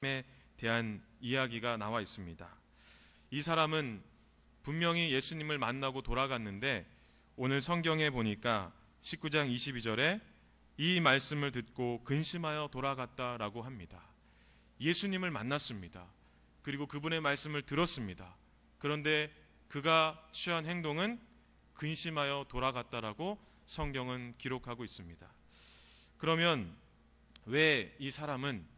에 대한 이야기가 나와 있습니다. 이 사람은 분명히 예수님을 만나고 돌아갔는데 오늘 성경에 보니까 19장 22절에 이 말씀을 듣고 근심하여 돌아갔다라고 합니다. 예수님을 만났습니다. 그리고 그분의 말씀을 들었습니다. 그런데 그가 취한 행동은 근심하여 돌아갔다라고 성경은 기록하고 있습니다. 그러면 왜 이 사람은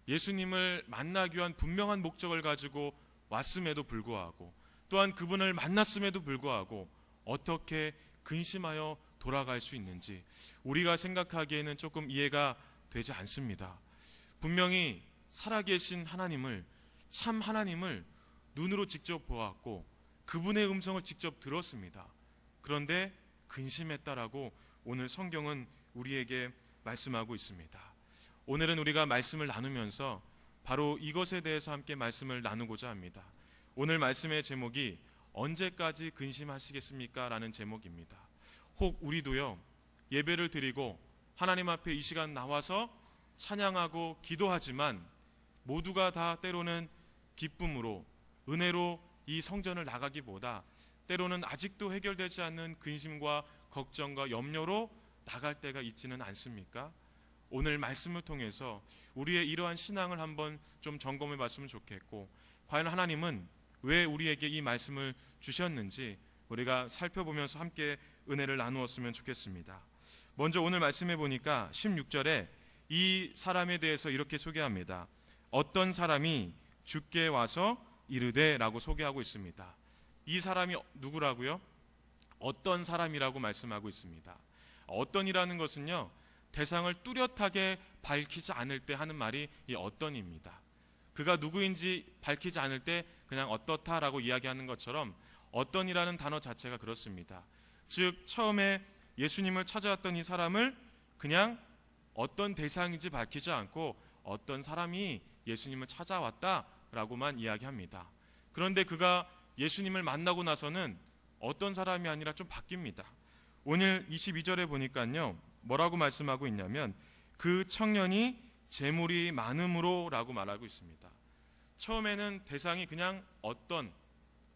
예수님을 만나기 위한 분명한 목적을 가지고 왔음에도 불구하고 또한 그분을 만났음에도 불구하고 어떻게 근심하여 돌아갈 수 있는지 우리가 생각하기에는 조금 이해가 되지 않습니다. 분명히 살아계신 하나님을, 참 하나님을 눈으로 직접 보았고 그분의 음성을 직접 들었습니다. 그런데 근심했다라고 오늘 성경은 우리에게 말씀하고 있습니다. 오늘은 우리가 말씀을 나누면서 바로 이것에 대해서 함께 말씀을 나누고자 합니다. 오늘 말씀의 제목이 언제까지 근심하시겠습니까? 라는 제목입니다. 혹 우리도요, 예배를 드리고 하나님 앞에 이 시간 나와서 찬양하고 기도하지만 모두가 다 때로는 기쁨으로, 은혜로 이 성전을 나가기보다 때로는 아직도 해결되지 않는 근심과 걱정과 염려로 나갈 때가 있지는 않습니까? 오늘 말씀을 통해서 우리의 이러한 신앙을 한번 좀 점검해 봤으면 좋겠고, 과연 하나님은 왜 우리에게 이 말씀을 주셨는지 우리가 살펴보면서 함께 은혜를 나누었으면 좋겠습니다. 먼저 오늘 말씀해 보니까 16절에 이 사람에 대해서 이렇게 소개합니다. 어떤 사람이 주께 와서 이르되 라고 소개하고 있습니다. 이 사람이 누구라고요? 어떤 사람이라고 말씀하고 있습니다. 어떤이라는 것은요, 대상을 뚜렷하게 밝히지 않을 때 하는 말이 이 어떤입니다. 그가 누구인지 밝히지 않을 때 그냥 어떻다라고 이야기하는 것처럼 어떤이라는 단어 자체가 그렇습니다. 즉 처음에 예수님을 찾아왔던 이 사람을 그냥 어떤 대상인지 밝히지 않고 어떤 사람이 예수님을 찾아왔다라고만 이야기합니다. 그런데 그가 예수님을 만나고 나서는 어떤 사람이 아니라 좀 바뀝니다. 오늘 22절에 보니까요, 뭐라고 말씀하고 있냐면 그 청년이 재물이 많음으로 라고 말하고 있습니다. 처음에는 대상이 그냥 어떤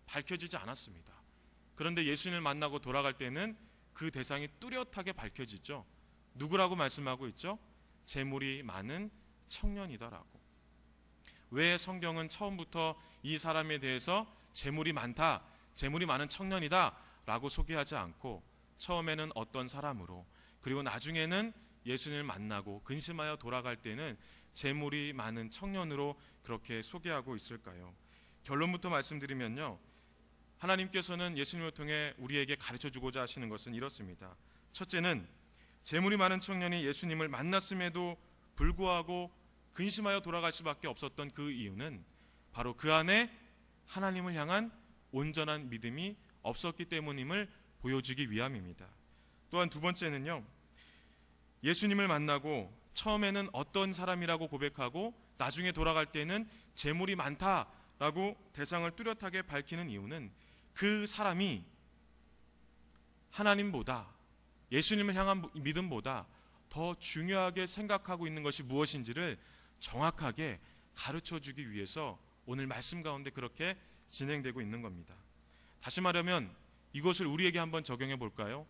밝혀지지 않았습니다. 그런데 예수님을 만나고 돌아갈 때는 그 대상이 뚜렷하게 밝혀지죠. 누구라고 말씀하고 있죠? 재물이 많은 청년이다라고. 왜 성경은 처음부터 이 사람에 대해서 재물이 많다, 재물이 많은 청년이다 라고 소개하지 않고 처음에는 어떤 사람으로, 그리고 나중에는 예수님을 만나고 근심하여 돌아갈 때는 재물이 많은 청년으로 그렇게 소개하고 있을까요? 결론부터 말씀드리면요, 하나님께서는 예수님을 통해 우리에게 가르쳐주고자 하시는 것은 이렇습니다. 첫째는 재물이 많은 청년이 예수님을 만났음에도 불구하고 근심하여 돌아갈 수밖에 없었던 그 이유는 바로 그 안에 하나님을 향한 온전한 믿음이 없었기 때문임을 보여주기 위함입니다. 또한 두 번째는요, 예수님을 만나고 처음에는 어떤 사람이라고 고백하고 나중에 돌아갈 때는 재물이 많다라고 대상을 뚜렷하게 밝히는 이유는 그 사람이 하나님보다, 예수님을 향한 믿음보다 더 중요하게 생각하고 있는 것이 무엇인지를 정확하게 가르쳐주기 위해서 오늘 말씀 가운데 그렇게 진행되고 있는 겁니다. 다시 말하면 이것을 우리에게 한번 적용해 볼까요?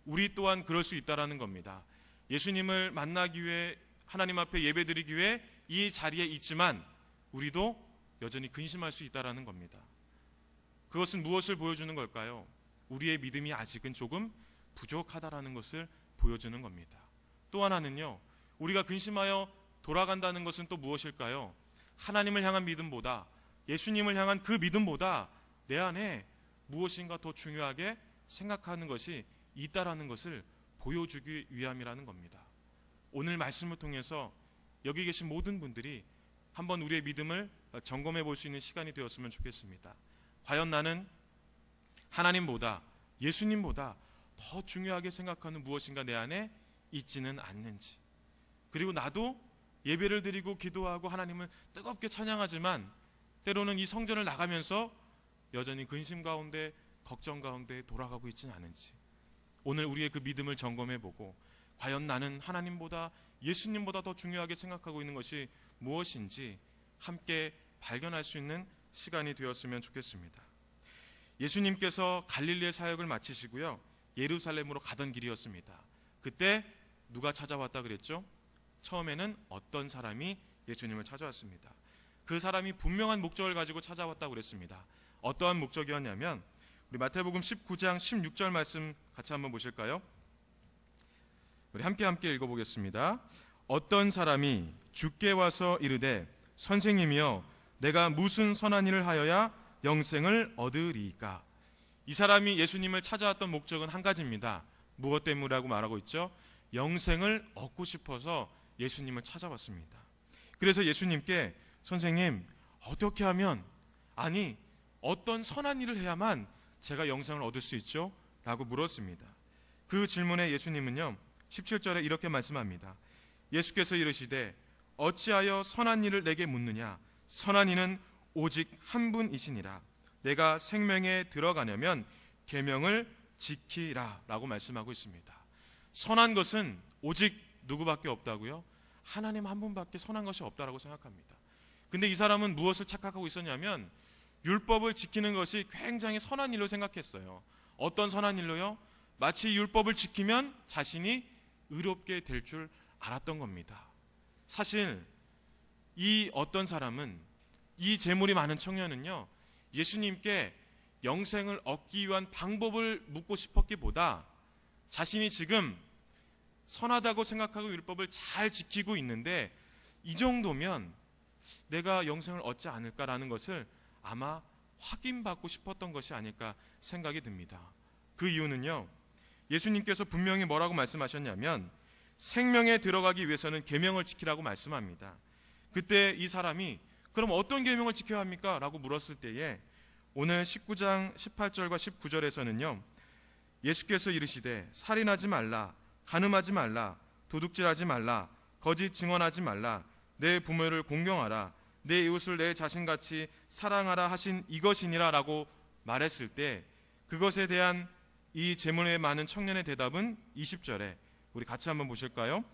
우리 또한 그럴 수 있다라는 겁니다. 예수님을 만나기 위해, 하나님 앞에 예배드리기 위해 이 자리에 있지만 우리도 여전히 근심할 수 있다라는 겁니다. 그것은 무엇을 보여주는 걸까요? 우리의 믿음이 아직은 조금 부족하다라는 것을 보여주는 겁니다. 또 하나는요, 우리가 근심하여 돌아간다는 것은 또 무엇일까요? 하나님을 향한 믿음보다, 예수님을 향한 그 믿음보다 내 안에 무엇인가 더 중요하게 생각하는 것이 있다라는 것을 보여주기 위함이라는 겁니다. 오늘 말씀을 통해서 여기 계신 모든 분들이 한번 우리의 믿음을 점검해 볼 수 있는 시간이 되었으면 좋겠습니다. 과연 나는 하나님보다, 예수님보다 더 중요하게 생각하는 무엇인가 내 안에 있지는 않는지, 그리고 나도 예배를 드리고 기도하고 하나님을 뜨겁게 찬양하지만 때로는 이 성전을 나가면서 여전히 근심 가운데, 걱정 가운데 돌아가고 있지는 않은지, 오늘 우리의 그 믿음을 점검해보고 과연 나는 하나님보다, 예수님보다 더 중요하게 생각하고 있는 것이 무엇인지 함께 발견할 수 있는 시간이 되었으면 좋겠습니다. 예수님께서 갈릴리의 사역을 마치시고요, 예루살렘으로 가던 길이었습니다. 그때 누가 찾아왔다 그랬죠? 처음에는 어떤 사람이 예수님을 찾아왔습니다. 그 사람이 분명한 목적을 가지고 찾아왔다고 그랬습니다. 어떠한 목적이었냐면, 우리 마태복음 19장 16절 말씀 같이 한번 보실까요? 우리 함께 읽어보겠습니다. 어떤 사람이 주께 와서 이르되 선생님이여 내가 무슨 선한 일을 하여야 영생을 얻으리이까? 이 사람이 예수님을 찾아왔던 목적은 한 가지입니다. 무엇 때문이라고 말하고 있죠? 영생을 얻고 싶어서 예수님을 찾아왔습니다. 그래서 예수님께 선생님 어떻게 하면, 아니 어떤 선한 일을 해야만 제가 영생을 얻을 수 있죠? 라고 물었습니다. 그 질문에 예수님은요 17절에 이렇게 말씀합니다. 예수께서 이르시되 어찌하여 선한 일을 내게 묻느냐? 선한 이는 오직 한 분이시니라. 내가 생명에 들어가려면 계명을 지키라 라고 말씀하고 있습니다. 선한 것은 오직 누구밖에 없다고요? 하나님 한 분밖에 선한 것이 없다라고 생각합니다. 근데 이 사람은 무엇을 착각하고 있었냐면 율법을 지키는 것이 굉장히 선한 일로 생각했어요. 어떤 선한 일로요? 마치 율법을 지키면 자신이 의롭게 될 줄 알았던 겁니다. 사실 이 어떤 사람은, 이 재물이 많은 청년은요 예수님께 영생을 얻기 위한 방법을 묻고 싶었기보다 자신이 지금 선하다고 생각하고 율법을 잘 지키고 있는데 이 정도면 내가 영생을 얻지 않을까라는 것을 아마 확인받고 싶었던 것이 아닐까 생각이 듭니다. 그 이유는요, 예수님께서 분명히 뭐라고 말씀하셨냐면 생명에 들어가기 위해서는 계명을 지키라고 말씀합니다. 그때 이 사람이 그럼 어떤 계명을 지켜야 합니까? 라고 물었을 때에 오늘 19장 18절과 19절에서는요 예수께서 이르시되 살인하지 말라, 간음하지 말라, 도둑질하지 말라, 거짓 증언하지 말라, 내 부모를 공경하라, 내 이웃을 내 자신같이 사랑하라 하신 이것이니라 라고 말했을 때 그것에 대한 이 제문에 많은 청년의 대답은 20절에 우리 같이 한번 보실까요?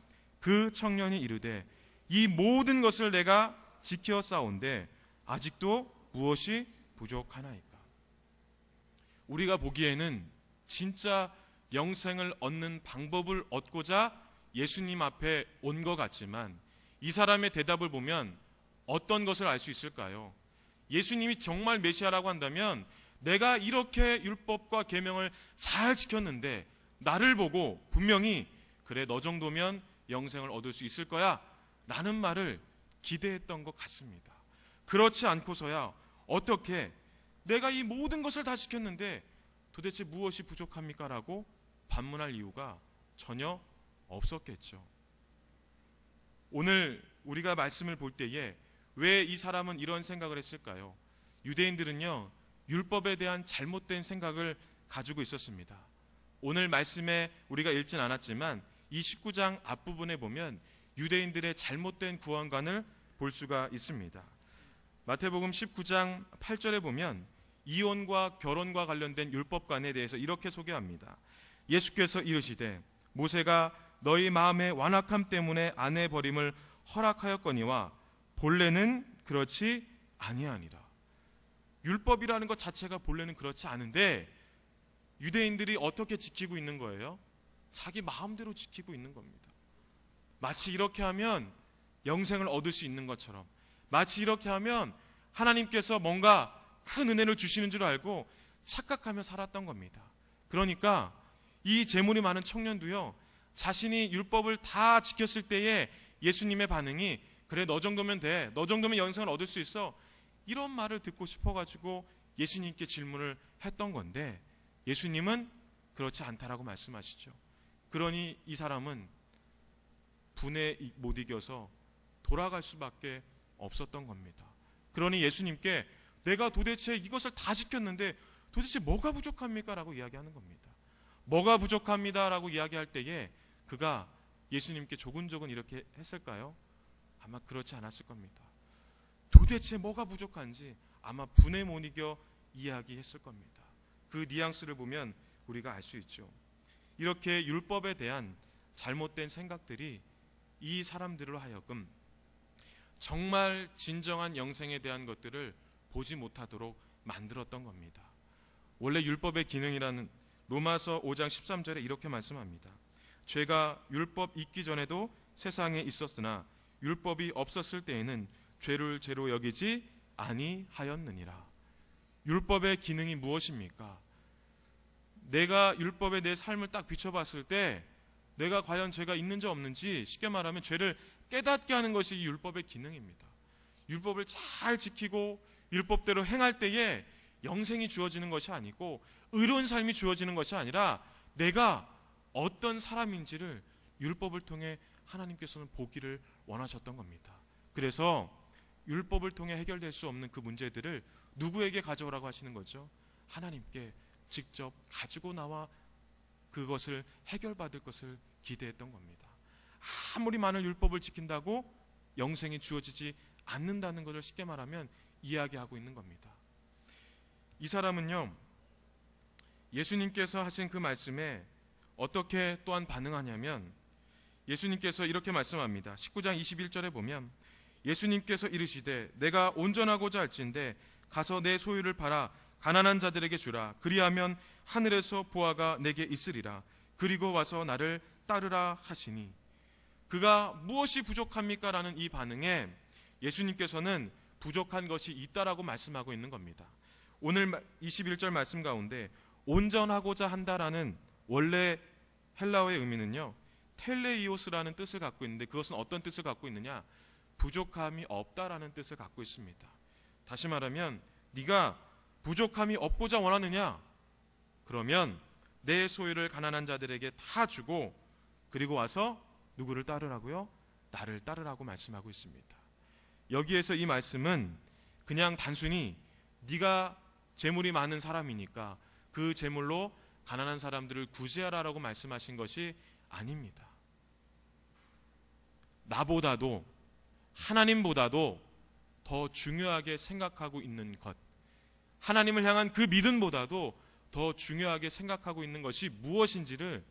그 청년이 이르되 이 모든 것을 내가 지켜 싸운데 아직도 무엇이 부족하나이까? 우리가 보기에는 진짜 영생을 얻는 방법을 얻고자 예수님 앞에 온 것 같지만 이 사람의 대답을 보면 어떤 것을 알 수 있을까요? 예수님이 정말 메시아라고 한다면 내가 이렇게 율법과 계명을 잘 지켰는데 나를 보고 분명히 그래 너 정도면 영생을 얻을 수 있을 거야 라는 말을 기대했던 것 같습니다. 그렇지 않고서야 어떻게 내가 이 모든 것을 다 지켰는데 도대체 무엇이 부족합니까? 라고 반문할 이유가 전혀 없었겠죠. 오늘 우리가 말씀을 볼 때에 왜 이 사람은 이런 생각을 했을까요? 유대인들은요 율법에 대한 잘못된 생각을 가지고 있었습니다. 오늘 말씀에 우리가 읽진 않았지만 이 19장 앞부분에 보면 유대인들의 잘못된 구원관을 볼 수가 있습니다. 마태복음 19장 8절에 보면 이혼과 결혼과 관련된 율법관에 대해서 이렇게 소개합니다. 예수께서 이르시되 모세가 너희 마음의 완악함 때문에 아내 버림을 허락하였거니와 본래는 그렇지 아니하니라. 율법이라는 것 자체가 본래는 그렇지 않은데 유대인들이 어떻게 지키고 있는 거예요? 자기 마음대로 지키고 있는 겁니다. 마치 이렇게 하면 영생을 얻을 수 있는 것처럼, 마치 이렇게 하면 하나님께서 뭔가 큰 은혜를 주시는 줄 알고 착각하며 살았던 겁니다. 그러니까 이 재물이 많은 청년도요 자신이 율법을 다 지켰을 때에 예수님의 반응이 그래 너 정도면 돼, 너 정도면 영생을 얻을 수 있어, 이런 말을 듣고 싶어가지고 예수님께 질문을 했던 건데 예수님은 그렇지 않다라고 말씀하시죠. 그러니 이 사람은 분에 못 이겨서 돌아갈 수밖에 없었던 겁니다. 그러니 예수님께 내가 도대체 이것을 다 지켰는데 도대체 뭐가 부족합니까? 라고 이야기하는 겁니다. 뭐가 부족합니다 라고 이야기할 때에 그가 예수님께 조근조근 이렇게 했을까요? 아마 그렇지 않았을 겁니다. 도대체 뭐가 부족한지 아마 분에 못 이겨 이야기했을 겁니다. 그 뉘앙스를 보면 우리가 알 수 있죠. 이렇게 율법에 대한 잘못된 생각들이 이 사람들로 하여금 정말 진정한 영생에 대한 것들을 보지 못하도록 만들었던 겁니다. 원래 율법의 기능이라는 로마서 5장 13절에 이렇게 말씀합니다. 죄가 율법 있기 전에도 세상에 있었으나 율법이 없었을 때에는 죄를 죄로 여기지 아니하였느니라. 율법의 기능이 무엇입니까? 내가 율법에 내 삶을 딱 비춰봤을 때 내가 과연 죄가 있는지 없는지, 쉽게 말하면 죄를 깨닫게 하는 것이 율법의 기능입니다. 율법을 잘 지키고 율법대로 행할 때에 영생이 주어지는 것이 아니고 의로운 삶이 주어지는 것이 아니라 내가 어떤 사람인지를 율법을 통해 하나님께서는 보기를 원하셨던 겁니다. 그래서 율법을 통해 해결될 수 없는 그 문제들을 누구에게 가져오라고 하시는 거죠? 하나님께 직접 가지고 나와 그것을 해결받을 것을 기대했던 겁니다. 아무리 많은 율법을 지킨다고 영생이 주어지지 않는다는 것을 쉽게 말하면 이야기하고 있는 겁니다. 이 사람은요, 예수님께서 하신 그 말씀에 어떻게 또한 반응하냐면, 예수님께서 이렇게 말씀합니다. 19장 21절에 보면 예수님께서 이르시되 내가 온전하고자 할진대 가서 내 소유를 팔아 가난한 자들에게 주라. 그리하면 하늘에서 보화가 내게 있으리라. 그리고 와서 나를 따르라 하시니. 그가 무엇이 부족합니까? 라는 이 반응에 예수님께서는 부족한 것이 있다라고 말씀하고 있는 겁니다. 오늘 21절 말씀 가운데 온전하고자 한다라는 원래 헬라어의 의미는요, 텔레이오스라는 뜻을 갖고 있는데, 그것은 어떤 뜻을 갖고 있느냐? 부족함이 없다라는 뜻을 갖고 있습니다. 다시 말하면 네가 부족함이 없고자 원하느냐? 그러면 내 소유를 가난한 자들에게 다 주고 그리고 와서 누구를 따르라고요? 나를 따르라고 말씀하고 있습니다. 여기에서 이 말씀은 그냥 단순히 네가 재물이 많은 사람이니까 그 재물로 가난한 사람들을 구제하라라고 말씀하신 것이 아닙니다. 나보다도, 하나님보다도 더 중요하게 생각하고 있는 것, 하나님을 향한 그 믿음보다도 더 중요하게 생각하고 있는 것이 무엇인지를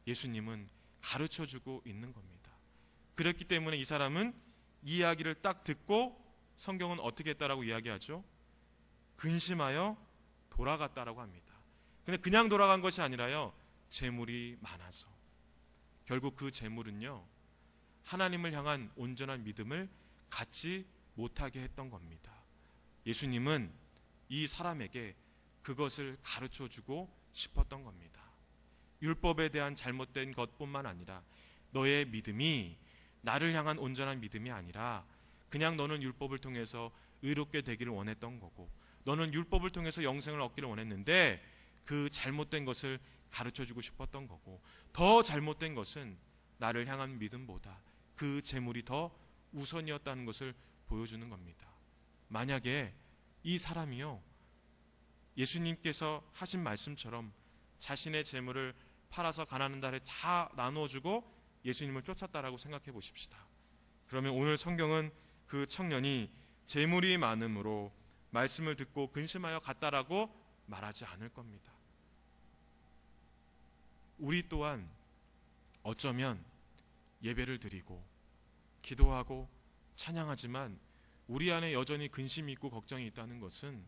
예수님은 가르쳐주고 있는 겁니다. 그렇기 때문에 이 사람은 이 이야기를 딱 듣고 성경은 어떻게 했다라고 이야기하죠? 근심하여 돌아갔다라고 합니다. 근데 그냥 돌아간 것이 아니라요, 재물이 많아서. 결국 그 재물은요, 하나님을 향한 온전한 믿음을 갖지 못하게 했던 겁니다. 예수님은 이 사람에게 그것을 가르쳐주고 싶었던 겁니다. 율법에 대한 잘못된 것뿐만 아니라 너의 믿음이 나를 향한 온전한 믿음이 아니라 그냥 너는 율법을 통해서 의롭게 되기를 원했던 거고, 너는 율법을 통해서 영생을 얻기를 원했는데 그 잘못된 것을 가르쳐주고 싶었던 거고, 더 잘못된 것은 나를 향한 믿음보다 그 재물이 더 우선이었다는 것을 보여주는 겁니다. 만약에 이 사람이요, 예수님께서 하신 말씀처럼 자신의 재물을 팔아서 가난한 자들에 다 나누어주고 예수님을 쫓았다라고 생각해 보십시다. 그러면 오늘 성경은 그 청년이 재물이 많음으로 말씀을 듣고 근심하여 갔다라고 말하지 않을 겁니다. 우리 또한 어쩌면 예배를 드리고 기도하고 찬양하지만 우리 안에 여전히 근심이 있고 걱정이 있다는 것은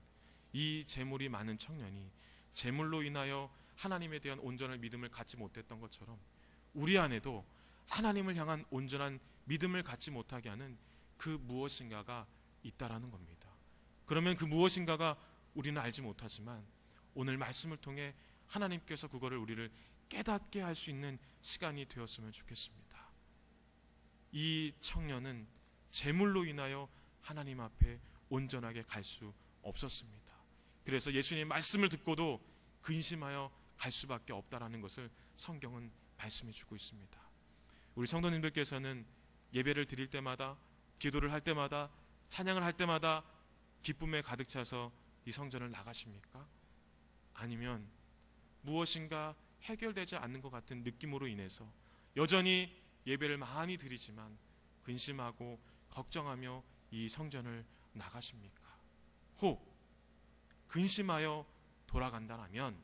이 재물이 많은 청년이 재물로 인하여 하나님에 대한 온전한 믿음을 갖지 못했던 것처럼 우리 안에도 하나님을 향한 온전한 믿음을 갖지 못하게 하는 그 무엇인가가 있다라는 겁니다. 그러면 그 무엇인가가 우리는 알지 못하지만 오늘 말씀을 통해 하나님께서 그거를 우리를 깨닫게 할 수 있는 시간이 되었으면 좋겠습니다. 이 청년은 재물로 인하여 하나님 앞에 온전하게 갈 수 없었습니다. 그래서 예수님의 말씀을 듣고도 근심하여 갈 수밖에 없다라는 것을 성경은 말씀해 주고 있습니다. 우리 성도님들께서는 예배를 드릴 때마다, 기도를 할 때마다, 찬양을 할 때마다 기쁨에 가득 차서 이 성전을 나가십니까? 아니면 무엇인가 해결되지 않는 것 같은 느낌으로 인해서 여전히 예배를 많이 드리지만 근심하고 걱정하며 이 성전을 나가십니까? 혹 근심하여 돌아간다면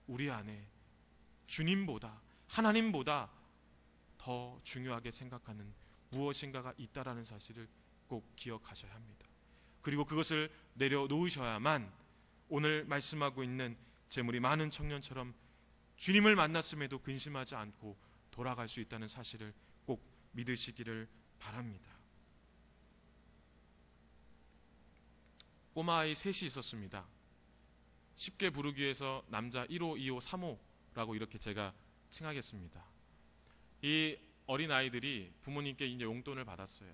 우리 안에 주님보다, 하나님보다 더 중요하게 생각하는 무엇인가가 있다라는 사실을 꼭 기억하셔야 합니다. 그리고 그것을 내려놓으셔야만 오늘 말씀하고 있는 재물이 많은 청년처럼 주님을 만났음에도 근심하지 않고 돌아갈 수 있다는 사실을 꼭 믿으시기를 바랍니다. 꼬마아이 셋이 있었습니다. 쉽게 부르기 위해서 남자 1호, 2호, 3호라고 이렇게 제가 칭하겠습니다. 이 어린아이들이 부모님께 이제 용돈을 받았어요.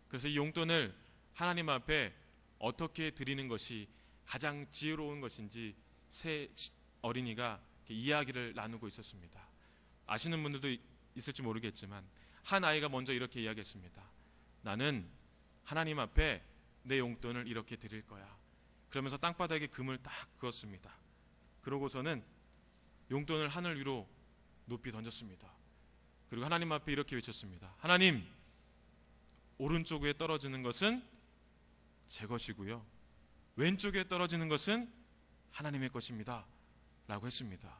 그래서 이 용돈을 하나님 앞에 어떻게 드리는 것이 가장 지혜로운 것인지 세 어린이가 이야기를 나누고 있었습니다. 아시는 분들도 있을지 모르겠지만 한 아이가 먼저 이렇게 이야기했습니다. 나는 하나님 앞에 내 용돈을 이렇게 드릴 거야. 그러면서 땅바닥에 금을 딱 그었습니다. 그러고서는 용돈을 하늘 위로 높이 던졌습니다. 그리고 하나님 앞에 이렇게 외쳤습니다. 하나님, 오른쪽에 떨어지는 것은 제 것이고요, 왼쪽에 떨어지는 것은 하나님의 것입니다 라고 했습니다.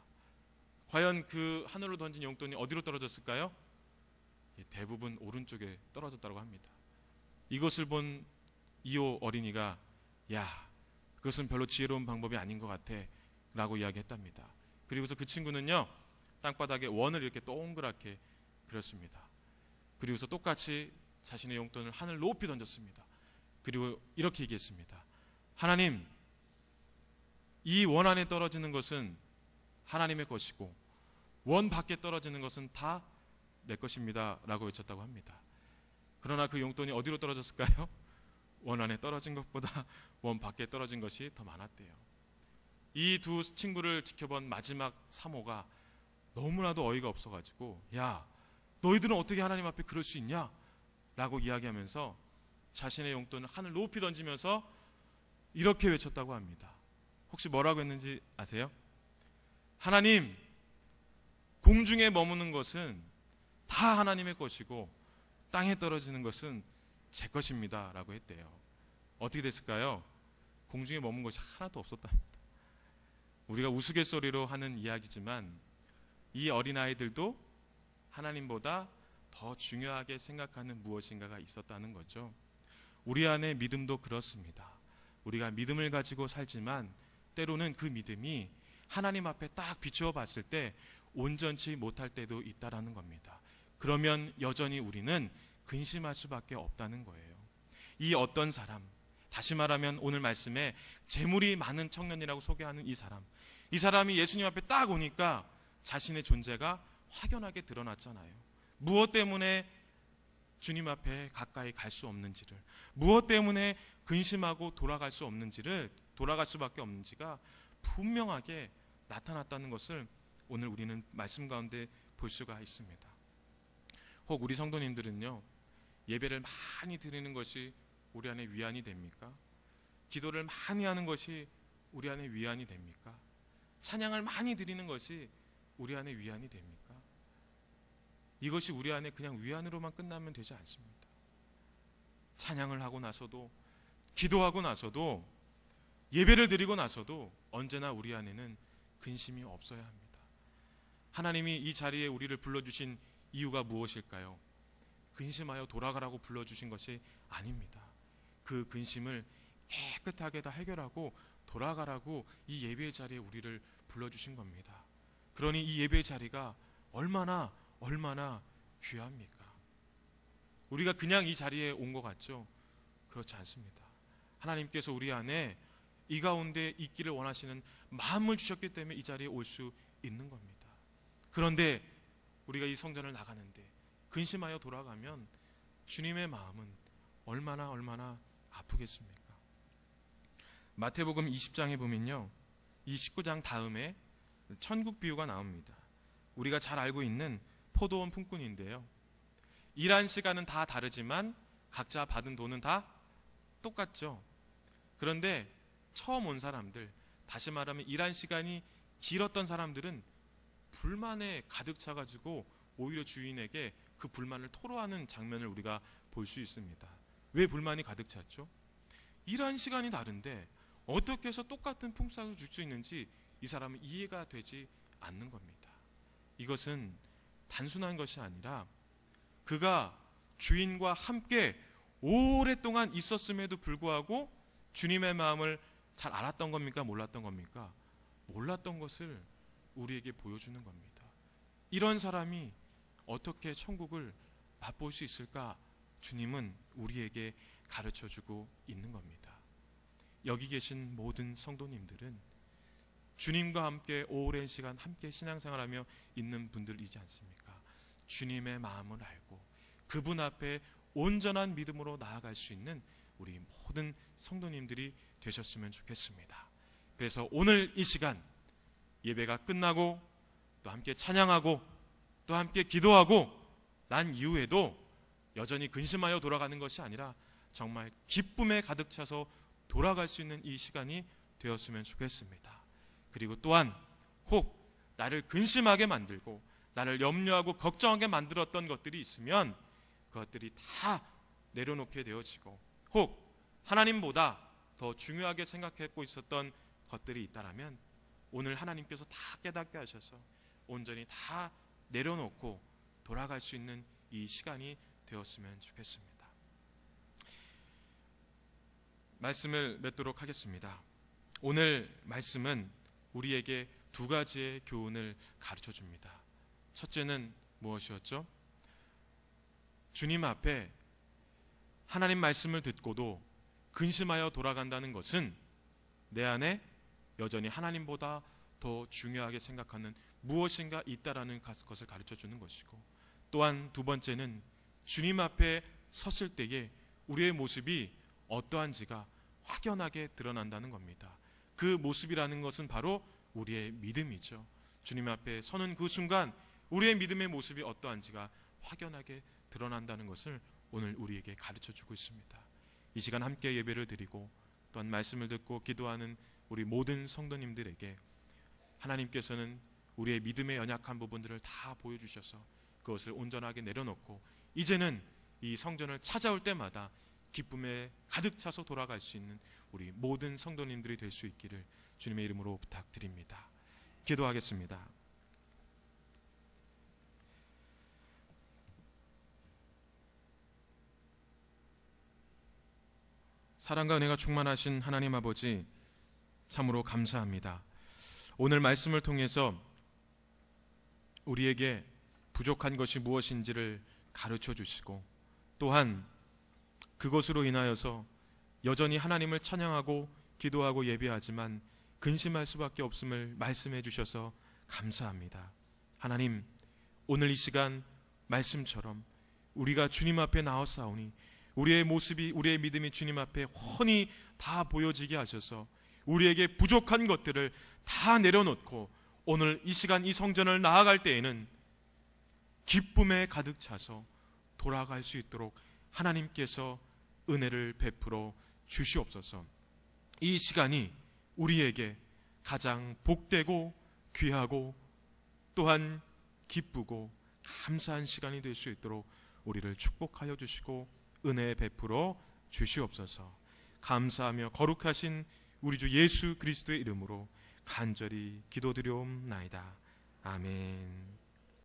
과연 그 하늘로 던진 용돈이 어디로 떨어졌을까요? 대부분 오른쪽에 떨어졌다고 합니다. 이것을 본 2호 어린이가 야, 그것은 별로 지혜로운 방법이 아닌 것 같아 라고 이야기했답니다. 그리고서 그 친구는요, 땅바닥에 원을 이렇게 동그랗게 그렸습니다. 그리고서 똑같이 자신의 용돈을 하늘 높이 던졌습니다. 그리고 이렇게 얘기했습니다. 하나님, 이 원 안에 떨어지는 것은 하나님의 것이고 원 밖에 떨어지는 것은 다 내 것입니다 라고 외쳤다고 합니다. 그러나 그 용돈이 어디로 떨어졌을까요? 원 안에 떨어진 것보다 원 밖에 떨어진 것이 더 많았대요. 이 두 친구를 지켜본 마지막 3호가 너무나도 어이가 없어가지고 야, 너희들은 어떻게 하나님 앞에 그럴 수 있냐? 라고 이야기하면서 자신의 용돈을 하늘 높이 던지면서 이렇게 외쳤다고 합니다. 혹시 뭐라고 했는지 아세요? 하나님, 공중에 머무는 것은 다 하나님의 것이고 땅에 떨어지는 것은 제 것입니다 라고 했대요. 어떻게 됐을까요? 공중에 머문 것이 하나도 없었답니다. 우리가 우스갯소리로 하는 이야기지만 이 어린아이들도 하나님보다 더 중요하게 생각하는 무엇인가가 있었다는 거죠. 우리 안에 믿음도 그렇습니다. 우리가 믿음을 가지고 살지만 때로는 그 믿음이 하나님 앞에 딱 비추어 봤을 때 온전치 못할 때도 있다라는 겁니다. 그러면 여전히 우리는 근심할 수밖에 없다는 거예요. 이 어떤 사람, 다시 말하면 오늘 말씀에 재물이 많은 청년이라고 소개하는 이 사람이 예수님 앞에 딱 오니까 자신의 존재가 확연하게 드러났잖아요. 무엇 때문에 주님 앞에 가까이 갈 수 없는지를, 무엇 때문에 근심하고 돌아갈 수밖에 없는지가 분명하게 나타났다는 것을 오늘 우리는 말씀 가운데 볼 수가 있습니다. 혹 우리 성도님들은요, 예배를 많이 드리는 것이 우리 안에 위안이 됩니까? 기도를 많이 하는 것이 우리 안에 위안이 됩니까? 찬양을 많이 드리는 것이 우리 안에 위안이 됩니까? 이것이 우리 안에 그냥 위안으로만 끝나면 되지 않습니다. 찬양을 하고 나서도, 기도하고 나서도, 예배를 드리고 나서도 언제나 우리 안에는 근심이 없어야 합니다. 하나님이 이 자리에 우리를 불러주신 이유가 무엇일까요? 근심하여 돌아가라고 불러주신 것이 아닙니다. 그 근심을 깨끗하게 다 해결하고 돌아가라고 이 예배의 자리에 우리를 불러주신 겁니다. 그러니 이 예배의 자리가 얼마나 귀합니까? 우리가 그냥 이 자리에 온 것 같죠? 그렇지 않습니다. 하나님께서 우리 안에 이 가운데 있기를 원하시는 마음을 주셨기 때문에 이 자리에 올 수 있는 겁니다. 그런데 우리가 이 성전을 나가는데 근심하여 돌아가면 주님의 마음은 얼마나 아프겠습니까? 마태복음 20장에 보면요, 이 19장 다음에 천국 비유가 나옵니다. 우리가 잘 알고 있는 포도원 품꾼인데요, 일한 시간은 다 다르지만 각자 받은 돈은 다 똑같죠. 그런데 처음 온 사람들, 다시 말하면 일한 시간이 길었던 사람들은 불만에 가득 차가지고 오히려 주인에게 그 불만을 토로하는 장면을 우리가 볼 수 있습니다. 왜 불만이 가득 찼죠? 일한 시간이 다른데 어떻게 해서 똑같은 품삯을 줄 수 있는지 이 사람은 이해가 되지 않는 겁니다. 이것은 단순한 것이 아니라 그가 주인과 함께 오랫동안 있었음에도 불구하고 주님의 마음을 잘 알았던 겁니까? 몰랐던 겁니까? 몰랐던 것을 우리에게 보여주는 겁니다. 이런 사람이 어떻게 천국을 맛볼 수 있을까? 주님은 우리에게 가르쳐주고 있는 겁니다. 여기 계신 모든 성도님들은 주님과 함께 오랜 시간 함께 신앙생활하며 있는 분들이지 않습니까? 주님의 마음을 알고 그분 앞에 온전한 믿음으로 나아갈 수 있는 우리 모든 성도님들이 되셨으면 좋겠습니다. 그래서 오늘 이 시간 예배가 끝나고 또 함께 찬양하고 또 함께 기도하고 난 이후에도 여전히 근심하여 돌아가는 것이 아니라 정말 기쁨에 가득 차서 돌아갈 수 있는 이 시간이 되었으면 좋겠습니다. 그리고 또한 혹 나를 근심하게 만들고 나를 염려하고 걱정하게 만들었던 것들이 있으면 그것들이 다 내려놓게 되어지고 혹 하나님보다 더 중요하게 생각하고 있었던 것들이 있다라면 오늘 하나님께서 다 깨닫게 하셔서 온전히 다 내려놓고 돌아갈 수 있는 이 시간이 되었으면 좋겠습니다. 말씀을 맺도록 하겠습니다. 오늘 말씀은 우리에게 두 가지의 교훈을 가르쳐 줍니다. 첫째는 무엇이었죠? 주님 앞에 하나님 말씀을 듣고도 근심하여 돌아간다는 것은 내 안에 여전히 하나님보다 더 중요하게 생각하는 무엇인가 있다라는 것을 가르쳐 주는 것이고, 또한 두 번째는 주님 앞에 섰을 때에 우리의 모습이 어떠한지가 확연하게 드러난다는 겁니다. 그 모습이라는 것은 바로 우리의 믿음이죠. 주님 앞에 서는 그 순간 우리의 믿음의 모습이 어떠한지가 확연하게 드러난다는 것을 오늘 우리에게 가르쳐 주고 있습니다. 이 시간 함께 예배를 드리고 또한 말씀을 듣고 기도하는 우리 모든 성도님들에게 하나님께서는 우리의 믿음의 연약한 부분들을 다 보여주셔서 그것을 온전하게 내려놓고 이제는 이 성전을 찾아올 때마다 기쁨에 가득 차서 돌아갈 수 있는 우리 모든 성도님들이 될 수 있기를 주님의 이름으로 부탁드립니다. 기도하겠습니다. 사랑과 은혜가 충만하신 하나님 아버지, 참으로 감사합니다. 오늘 말씀을 통해서 우리에게 부족한 것이 무엇인지를 가르쳐 주시고 또한 그것으로 인하여서 여전히 하나님을 찬양하고 기도하고 예배하지만 근심할 수밖에 없음을 말씀해 주셔서 감사합니다. 하나님, 오늘 이 시간 말씀처럼 우리가 주님 앞에 나왔사오니 우리의 모습이, 우리의 믿음이 주님 앞에 훤히 다 보여지게 하셔서 우리에게 부족한 것들을 다 내려놓고 오늘 이 시간 이 성전을 나아갈 때에는 기쁨에 가득 차서 돌아갈 수 있도록 하나님께서 은혜를 베풀어 주시옵소서. 이 시간이 우리에게 가장 복되고 귀하고 또한 기쁘고 감사한 시간이 될 수 있도록 우리를 축복하여 주시고 은혜 베풀어 주시옵소서. 감사하며 거룩하신 우리 주 예수 그리스도의 이름으로 간절히 기도드리옵나이다. 아멘.